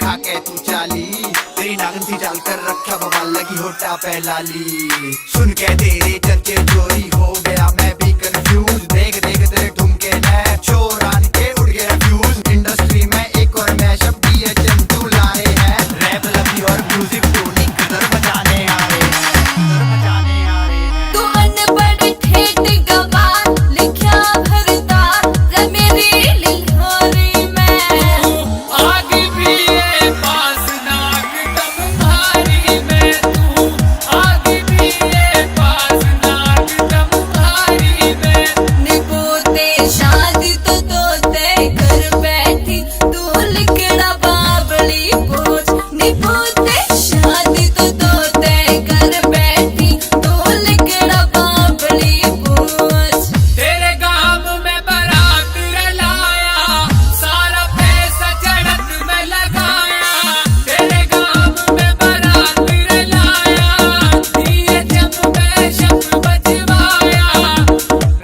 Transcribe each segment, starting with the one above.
खा के तू चाली, तेरी नागिन थी डाल कर रखा बवाल लगी होटा पे लाली। सुन के तेरे चर्चे चोरी हो गया मैं भी कंफ्यूज, देख देख तेरे ठुमके नए चोर आन के उड़ गया फ्यूज। इंडस्ट्री में एक और मैशअप DHM तू लाए हैं, रैप लवी और म्यूजिक टोनी कदर बजाने आ रहे हैं, कदर बजाने आ रहे हैं। तू अनपढ़ ठेठ गवार लिखा भरता रे मेरी लिहारी में। आगे भी ये पास नाक तुम्हारी में, तू आगे भी ये पास नाक तुम्हारी में। निपोते शादी तो तोते घर बैठी तू लिखड़ा बाबली पोछ। निपोते शादी तो तोते घर बैठी तू लिखड़ा बाबली पोछ। तेरे गाँव में बारात रलाया, सारा पैसा चढ़त में लगाया। तेरे गाँव में बारात रलाया, DHM में शक बजवाया।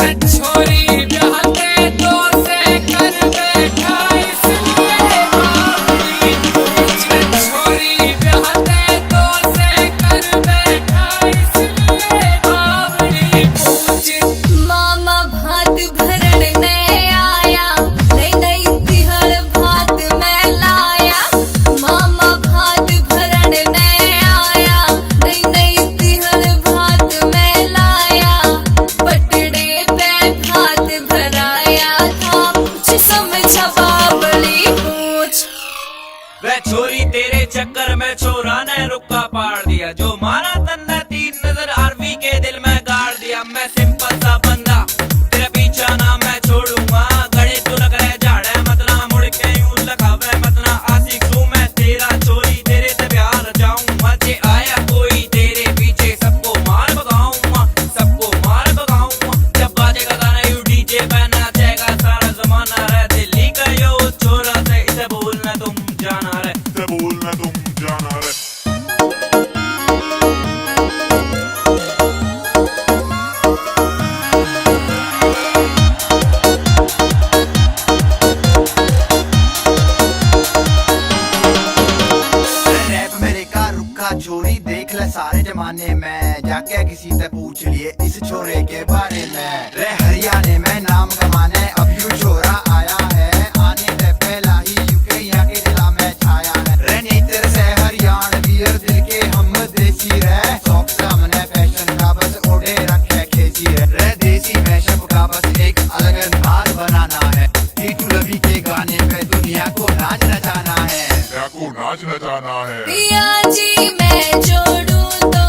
रे छोरी ब्याह के तो से कर बैठा इसलिए बावली पूछ। रे छोरी ब्याह के तो से कर बैठा इसलिए बावली पूछ। मामा भात भरण ने आया, नई नई तिहड़ भात में लाया। मामा भात भरण ने आया, नई नई तिहड़ भात में लाया। पटड़े पे भात भराया था, कुछ समझा बाबली पूछ। वे छोरी तेरे चक्कर में छोरा ने रुक्का पाड़ दिया, जो मारा तन्ने तीन नजर आरवी के दिल में गाड़ दिया। मैं सिंपल सा बंदा तेरा पीछा ना मैं छोड़ूंगा, गड़े तू लग रहे झाड़े मतला मुड़ के यूं लगावे मतला। आशिक हूँ मैं तेरा छोरी, तेरे से प्यार जाऊं। मजे आया कोई तेरे पीछे, सबको मार भगाऊंगा, सबको मार भगाऊंगा। जब बाजेगा गाना यू डीजे पे नाचेगा सारा जमाना रे। दिल्ली का यो छोरा से इसे बोलना तुम जाना रे, इसे बोलना तुम जाना रे। रैप मेरे का रुखा छोरी देख ले सारे जमाने में, जाके किसी से पूछ लिए इस छोरे के बारे में। रे हरियाणे में नाम कमाने अब यू छोरा आया है, आने से पहला ही यूके यहाँ के जिला में छाया है। रे नेत्र से हरियाणवीर दिल के हम देसी रहे, शौक से हमने फैशन का बस ओढ़े रखे खेची है। रे देसी मैशअप का बस एक अलग अंदाज बनाना है, टीटू लवी के गाने पे दुनिया को नाच नचाना है, को नाच नचाना है। पिया जी मैं जोड़ूं तो